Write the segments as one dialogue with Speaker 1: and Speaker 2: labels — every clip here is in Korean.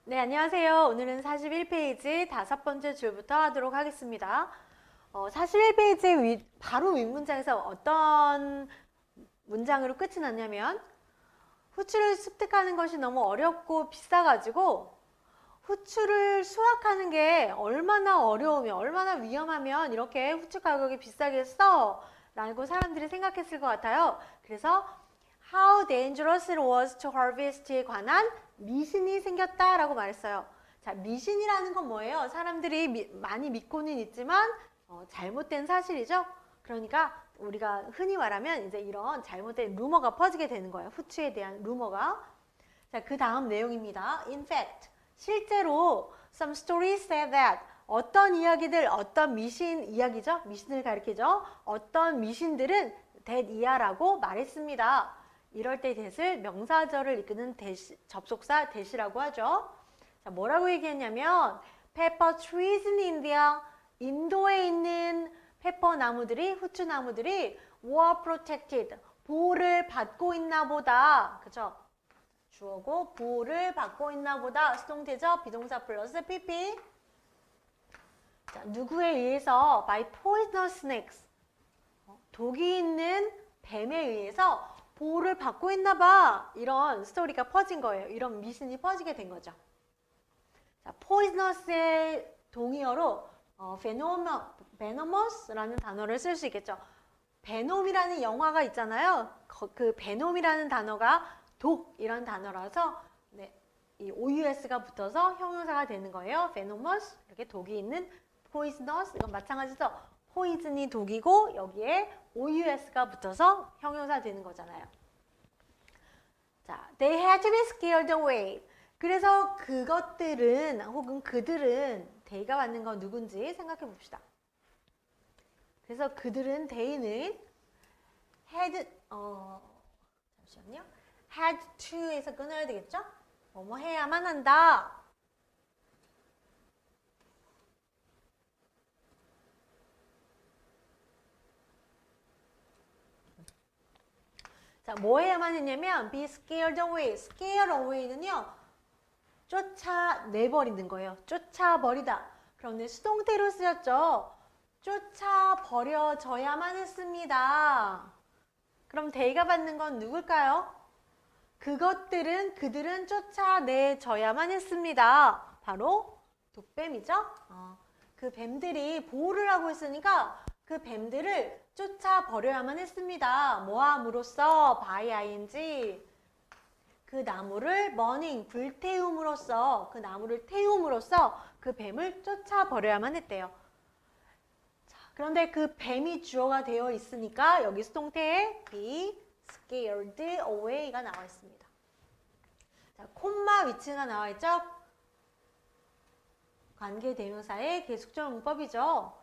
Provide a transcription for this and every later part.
Speaker 1: 네, 안녕하세요. 오늘은 41페이지 5번째 줄부터 하도록 하겠습니다. 41페이지 바로 윗문장에서 어떤 문장으로 끝이 났냐면 후추를 습득하는 것이 너무 어렵고 비싸가지고 후추를 수확하는 게 얼마나 어려우면 얼마나 위험하면 이렇게 후추 가격이 비싸겠어? 라고 사람들이 생각했을 것 같아요. 그래서 How dangerous it was to harvest에 관한 미신이 생겼다라고 말했어요. 자, 미신이라는 건 뭐예요? 사람들이 많이 믿고는 있지만 잘못된 사실이죠. 그러니까 우리가 흔히 말하면 이제 이런 잘못된 루머가 퍼지게 되는 거예요. 후추에 대한 루머가. 자, 그 다음 내용입니다. In fact, 실제로 some stories say that 어떤 이야기들, 어떤 미신 이야기죠? 미신을 가리키죠. 어떤 미신들은 that 이하라고 말했습니다. 이럴 때 that을 명사절을 이끄는 접속사 that이라고 하죠. 자, 뭐라고 얘기했냐면 pepper trees in India, 인도에 있는 페퍼 나무들이, 후추 나무들이 were protected, 보호를 받고 있나 보다. 그죠? 주어고 보호를 받고 있나 보다. 수동태죠? 비동사 플러스 pp. 자, 누구에 의해서 by poisonous snakes, 독이 있는 뱀에 의해서 보호를 받고 있나 봐. 이런 스토리가 퍼진 거예요. 이런 미신이 퍼지게 된 거죠. 자, poisonous의 동의어로 venomous라는 단어를 쓸 수 있겠죠. 베놈이라는 영화가 있잖아요. 그 베놈이라는 단어가 독이란 단어라서 네, 이 OUS가 붙어서 형용사가 되는 거예요. venomous, 이렇게 독이 있는 poisonous, 이건 마찬가지죠. poison이 독이고 여기에 OUS가 붙어서 형용사 되는 거잖아요. 자, they had to be scared away. 그래서 그것들은 혹은 그들은 they가 받는 건 누군지 생각해 봅시다. 그래서 그들은 they는 had 잠시만요. had to에서 끊어야 되겠죠? 뭐뭐 해야만 한다. 자, 뭐 해야만 했냐면 be scared away. scare away는요. 쫓아내버리는 거예요. 쫓아버리다. 그런데 수동태로 쓰였죠. 쫓아버려져야만 했습니다. 그럼 they가 받는 건 누굴까요? 그들은 쫓아내져야만 했습니다. 바로 독뱀이죠. 그 뱀들이 보호를 하고 있으니까 그 뱀들을 쫓아버려야만 했습니다. 뭐함으로써 by ing 그 나무를 burning 불태움으로써 그 나무를 태움으로써 그 뱀을 쫓아버려야만 했대요. 자, 그런데 그 뱀이 주어가 되어 있으니까 여기 수동태에 be scared away가 나와 있습니다. 자, 콤마 위치가 나와 있죠? 관계대명사의 계속적 문법이죠.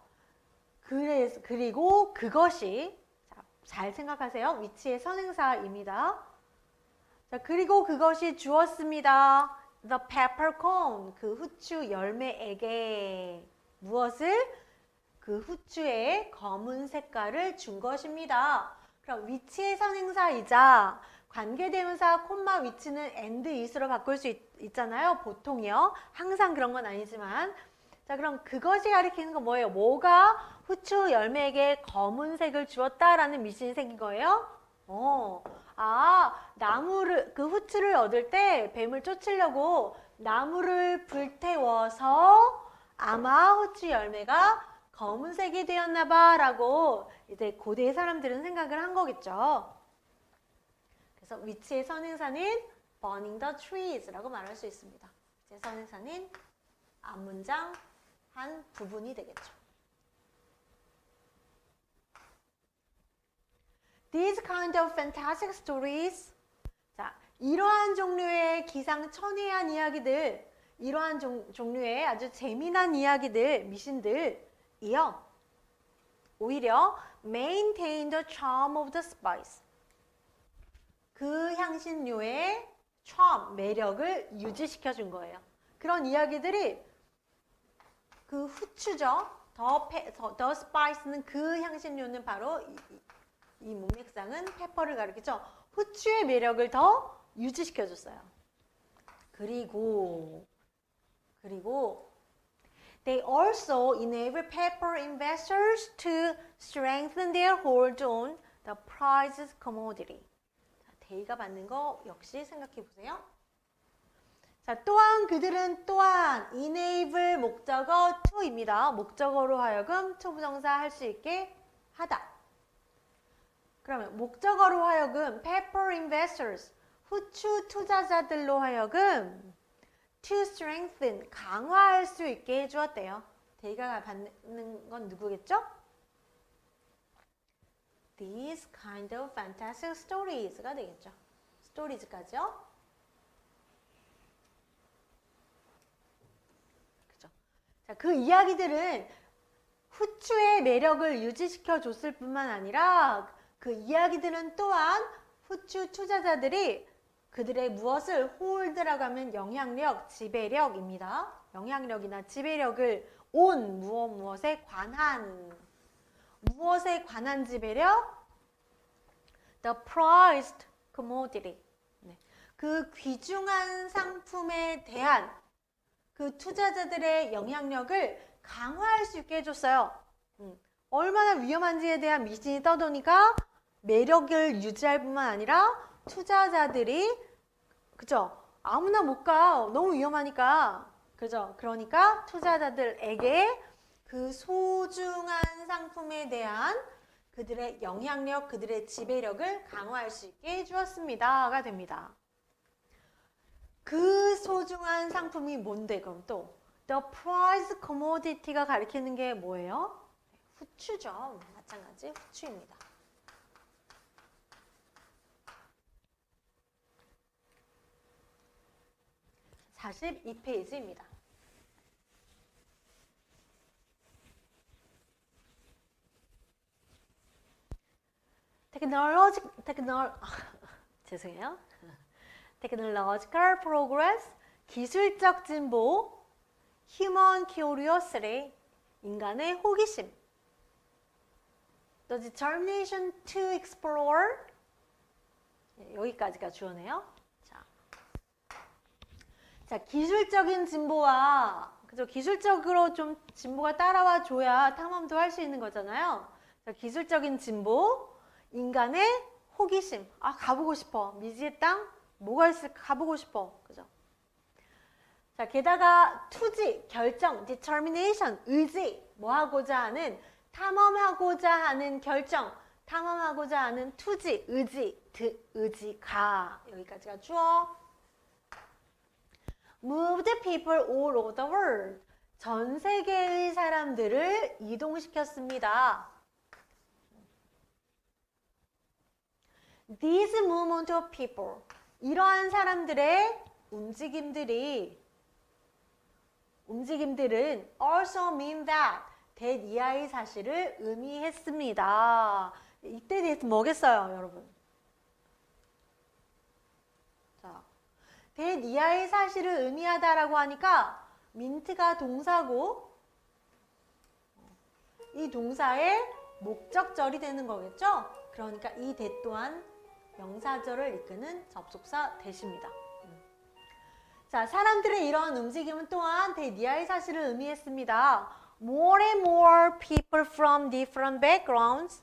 Speaker 1: 그리고 그것이 잘 생각하세요. 위치의 선행사입니다. 자, 그리고 그것이 주었습니다. The peppercorn, 그 후추 열매에게 무엇을? 그 후추의 검은 색깔을 준 것입니다. 그럼 위치의 선행사이자 관계대명사 콤마 위치는 and is로 바꿀 수 있잖아요. 보통이요. 항상 그런 건 아니지만. 자, 그럼 그것이 가리키는 건 뭐예요? 뭐가 후추 열매에게 검은색을 주었다라는 미신이 생긴 거예요? 그 후추를 얻을 때 뱀을 쫓으려고 나무를 불태워서 아마 후추 열매가 검은색이 되었나 봐 라고 이제 고대의 사람들은 생각을 한 거겠죠. 그래서 위치의 선행사는 burning the trees 라고 말할 수 있습니다. 위치의 선행사는 앞문장 한 부분이 되겠죠. These kind of fantastic stories. 자, 이러한 종류의 기상천외한 이야기들, 이러한 종류의 아주 재미난 이야기들, 미신들이요. 오히려 maintain the charm of the spice. 그 향신료의 charm, 매력을 유지시켜 준 거예요. 그런 이야기들이 그 후추죠. the spice는 그 향신료는 바로 이 문맥상은 페퍼를 가리키죠. 후추의 매력을 더 유지시켜줬어요. 그리고 그리고 They also enable paper investors to strengthen their hold on the prized commodity. 자, 데이가 받는 거 역시 생각해 보세요. 자, 또한 그들은 또한 enable 목적어 to입니다. 목적어로 하여금 to 부정사 할 수 있게 하다. 그러면 목적어로 하여금 paper investors, 후추 투자자들로 하여금 to strengthen, 강화할 수 있게 해주었대요. 데이가 받는 건 누구겠죠? These kind of fantastic stories가 되겠죠. stories까지요. 그죠? 자, 그 이야기들은 후추의 매력을 유지시켜 줬을 뿐만 아니라 그 이야기들은 또한 후추 투자자들이 그들의 무엇을 hold라고 하면 영향력, 지배력입니다. 영향력이나 지배력을 on 무엇에 관한 무엇에 관한 지배력? The prized commodity. 네. 그 귀중한 상품에 대한 그 투자자들의 영향력을 강화할 수 있게 해줬어요. 얼마나 위험한지에 대한 미신이 떠도니까 매력을 유지할 뿐만 아니라 투자자들이 그죠? 아무나 못 가. 너무 위험하니까. 그죠? 그러니까 투자자들에게 그 소중한 상품에 대한 그들의 영향력, 그들의 지배력을 강화할 수 있게 해주었습니다가 됩니다. 그 소중한 상품이 뭔데 그럼 또? The prize commodity가 가리키는 게 뭐예요? 후추죠. 마찬가지 후추입니다. 42페이지입니다. 죄송해요. Technological progress, 기술적 진보, human curiosity, 인간의 호기심, the determination to explore, 여기까지가 주어네요. 자, 기술적인 진보와 그죠? 기술적으로 좀 진보가 따라와 줘야 탐험도 할 수 있는 거잖아요. 자, 기술적인 진보, 인간의 호기심. 아, 가보고 싶어. 미지의 땅 뭐가 있을까? 가보고 싶어. 그죠? 자, 게다가 투지, 결정, determination, 의지, 뭐 하고자 하는, 탐험하고자 하는 결정, 탐험하고자 하는 투지, 의지가 여기까지가 주어. Move the people all over the world. 전 세계의 사람들을 이동시켰습니다. These movement of people. 이러한 사람들의 움직임들은 also mean that 이하의 사실을 의미했습니다. 이때 대해서 뭐겠어요, 여러분? 자, 이하의 사실을 의미하다라고 하니까 민트가 동사고 이 동사의 목적절이 되는 거겠죠? 그러니까 이 that 또한 명사절을 이끄는 접속사 that입니다. 자, 사람들의 이러한 움직임은 또한 이하의 사실을 의미했습니다. More and more people from different backgrounds.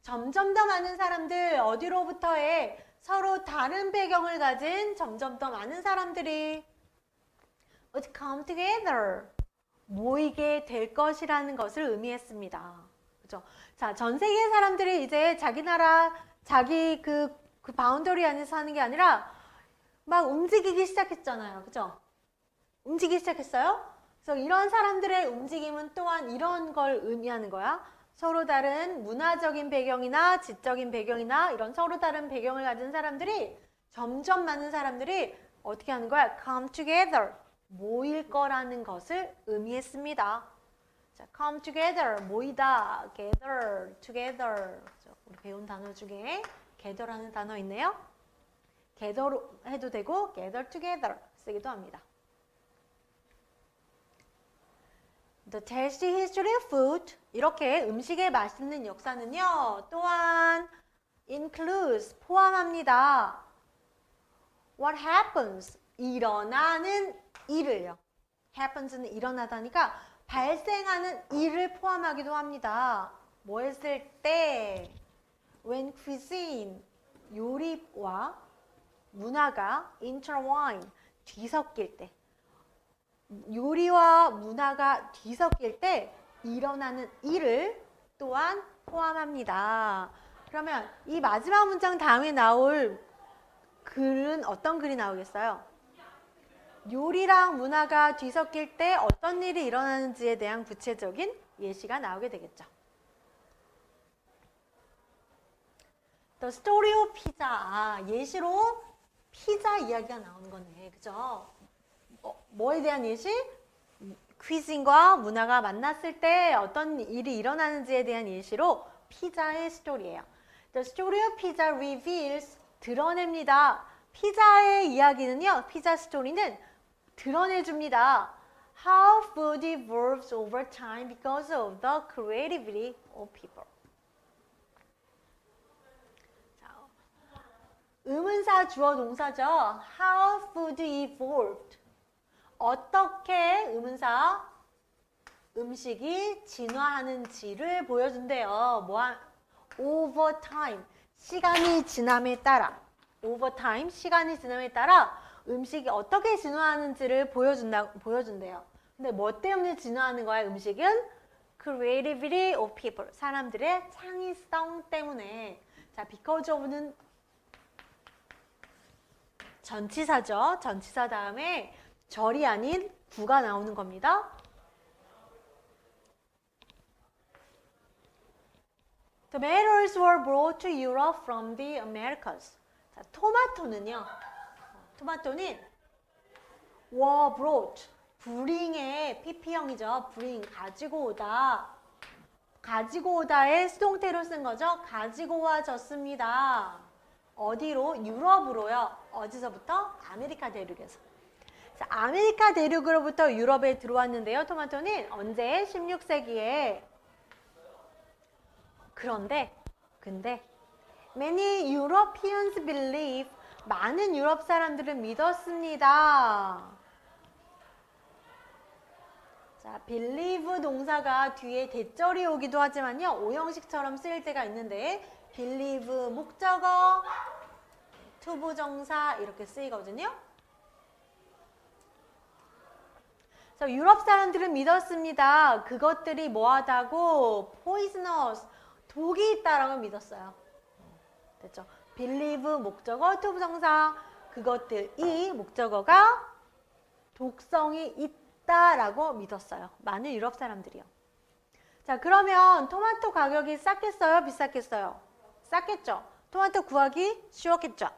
Speaker 1: 점점 더 많은 사람들 어디로부터의 서로 다른 배경을 가진 점점 더 많은 사람들이 would come together. 모이게 될 것이라는 것을 의미했습니다. 그죠? 자, 전 세계 사람들이 이제 자기 나라, 자기 그 바운더리 안에서 사는 게 아니라 막 움직이기 시작했잖아요. 그죠? 움직이기 시작했어요? 그래서 이런 사람들의 움직임은 또한 이런 걸 의미하는 거야. 서로 다른 문화적인 배경이나 지적인 배경이나 이런 서로 다른 배경을 가진 사람들이 점점 많은 사람들이 어떻게 하는 거야? come together. 모일 거라는 것을 의미했습니다. 자, come together. 모이다. gather. together. 우리 배운 단어 중에 gather라는 단어 있네요. gather 해도 되고 gather together 쓰기도 합니다. The tasty history of food. 이렇게 음식의 맛있는 역사는요. 또한 includes 포함합니다. What happens? 일어나는 일을요. happens는 일어나다니까 발생하는 일을 포함하기도 합니다. 뭐 했을 때? when cuisine, 요리와 문화가 intertwine, 뒤섞일 때. 요리와 문화가 뒤섞일 때 일어나는 일을 또한 포함합니다. 그러면 이 마지막 문장 다음에 나올 글은 어떤 글이 나오겠어요? 요리랑 문화가 뒤섞일 때 어떤 일이 일어나는지에 대한 구체적인 예시가 나오게 되겠죠. The story of pizza. 예시로 피자 이야기가 나오는 거네. 그죠? 뭐에 대한 예시? 퀴즈인과 문화가 만났을 때 어떤 일이 일어나는지에 대한 예시로 피자의 스토리예요. The story of pizza reveals, 드러냅니다. 피자의 이야기는요, 피자 스토리는 드러내줍니다. How food evolves over time because of the creativity of people. 자, 의문사 주어 동사죠. How food evolved. 어떻게 의문사 음식이 진화하는지를 보여준대요. over time, 시간이 지남에 따라. over time, 시간이 지남에 따라 음식이 어떻게 진화하는지를 보여준대요. 근데 뭐 때문에 진화하는 거야, 음식은? creativity of people, 사람들의 창의성 때문에. 자, because of는 전치사죠. 전치사 다음에 절이 아닌 구가 나오는 겁니다. Tomatoes were brought to Europe from the Americas. 자, 토마토는요. 토마토는 were brought, bring의 pp형이죠. bring, 가지고 오다. 가지고 오다의 수동태로 쓴 거죠. 가지고 와졌습니다. 어디로? 유럽으로요. 어디서부터? 아메리카 대륙에서. 자, 아메리카 대륙으로부터 유럽에 들어왔는데요. 토마토는 언제? 16세기에. 근데 many Europeans believe, 많은 유럽 사람들은 믿었습니다. 자, believe 동사가 뒤에 대절이 오기도 하지만요, 오형식처럼 쓰일 때가 있는데 believe 목적어, 투부정사 이렇게 쓰이거든요. 그래서 유럽 사람들은 믿었습니다. 그것들이 뭐하다고? poisonous, 독이 있다라고 믿었어요. 됐죠? believe 목적어, 투부정사, 그것들이 목적어가 독성이 있다라고 믿었어요. 많은 유럽 사람들이요. 자, 그러면 토마토 가격이 쌌겠어요? 비쌌겠어요? 쌌겠죠? 토마토 구하기 쉬웠겠죠?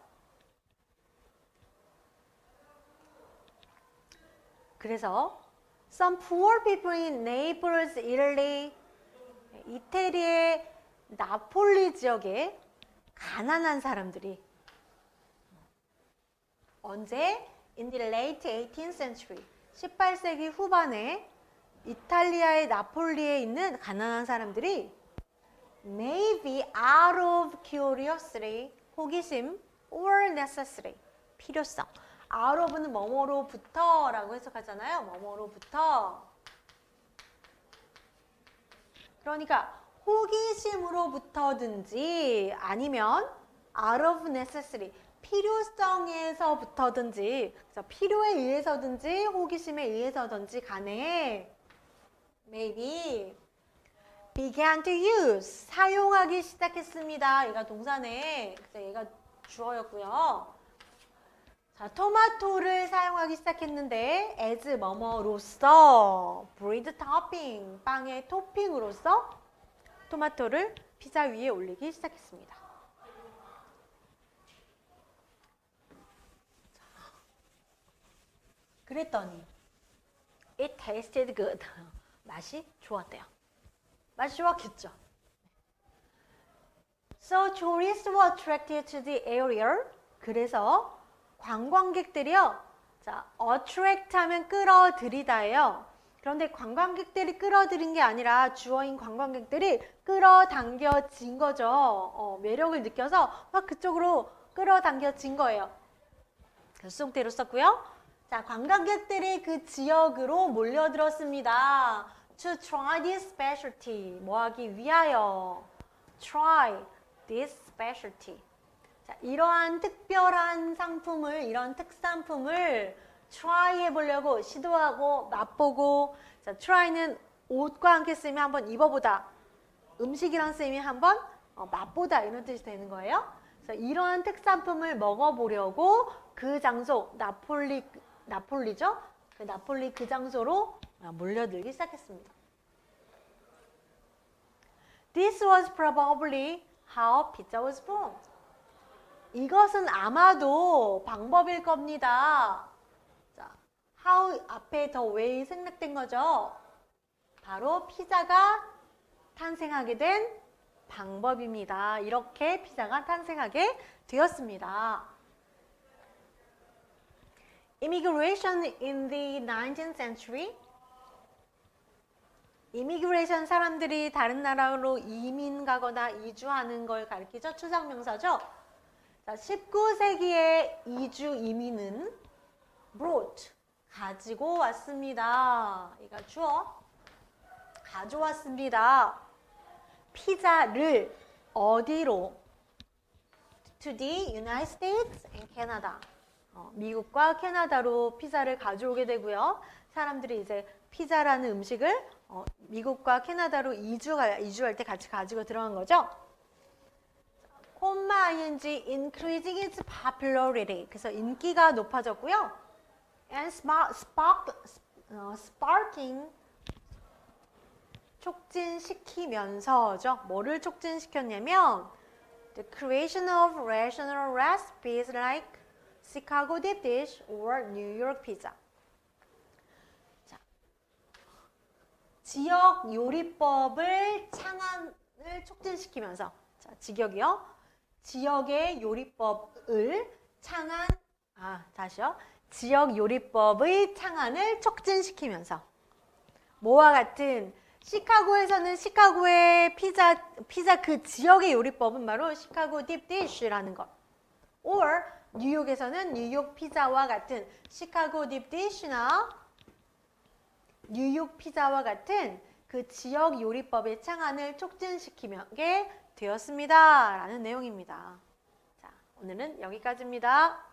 Speaker 1: 그래서 some poor people in Naples, Italy, 이태리의 나폴리 지역에 가난한 사람들이 언제? In the late 18th century, 18세기 후반에 이탈리아의 나폴리에 있는 가난한 사람들이 maybe out of curiosity, 호기심, or necessity, 필요성. out of는 뭐뭐로부터 라고 해석하잖아요. 뭐뭐로부터. 그러니까 호기심으로부터든지 아니면 out of necessity, 필요성에서부터든지, 그래서 필요에 의해서든지 호기심에 의해서든지 간에 maybe began to use, 사용하기 시작했습니다. 얘가 동사네. 그래서 얘가 주어였고요. 자, 토마토를 사용하기 시작했는데 as 뭐뭐로서, bread topping, 빵의 토핑으로서 토마토를 피자 위에 올리기 시작했습니다. 그랬더니 it tasted good. 맛이 좋았대요. 맛이 좋았겠죠. So tourists were attracted to the area. 그래서 관광객들이요. 자, attract 하면 끌어들이다예요. 그런데 관광객들이 끌어들인 게 아니라 주어인 관광객들이 끌어당겨진 거죠. 매력을 느껴서 막 그쪽으로 끌어당겨진 거예요. 수동태로 썼고요. 자, 관광객들이 그 지역으로 몰려들었습니다. To try this specialty. 뭐 하기 위하여. Try this specialty. 자, 이러한 특별한 상품을, 이런 특산품을 try 해보려고 시도하고 맛보고. 자, try는 옷과 함께 쓰이면 한번 입어보다. 음식이랑 쓰이면 한번 맛보다 이런 뜻이 되는 거예요. 그래서 이러한 특산품을 먹어보려고 그 장소, 나폴리죠? 그 나폴리 그 장소로 몰려들기 시작했습니다. This was probably how pizza was born. 이것은 아마도 방법일 겁니다. 자, how 앞에 더 way 생략된 거죠. 바로 피자가 탄생하게 된 방법입니다. 이렇게 피자가 탄생하게 되었습니다. Immigration in the 19th century. 이미그레이션 사람들이 다른 나라로 이민 가거나 이주하는 걸 가리키죠. 추상명사죠. 자, 19세기의 이주 이민은 brought, 가지고 왔습니다. 이가 주어, 가져왔습니다. 피자를 어디로? To the United States and Canada. 미국과 캐나다로 피자를 가져오게 되고요. 사람들이 이제 피자라는 음식을 미국과 캐나다로 이주할 때 같이 가지고 들어간 거죠. 콤마 ing increasing its popularity. 그래서 인기가 높아졌고요. And sparking 촉진시키면서죠. 뭐를 촉진시켰냐면 the creation of regional recipes like Chicago deep dish or New York pizza. 자, 지역 요리법을 창안을 촉진시키면서 자, 지역의 요리법을 지역 요리법의 창안을 촉진시키면서 뭐와 같은 시카고에서는 시카고의 피자 그 지역의 요리법은 바로 시카고 딥 디쉬라는 것. or 뉴욕에서는 뉴욕 피자와 같은 시카고 딥 디쉬나 뉴욕 피자와 같은 그 지역 요리법의 창안을 촉진시키게 되었습니다. 라는 내용입니다. 자, 오늘은 여기까지입니다.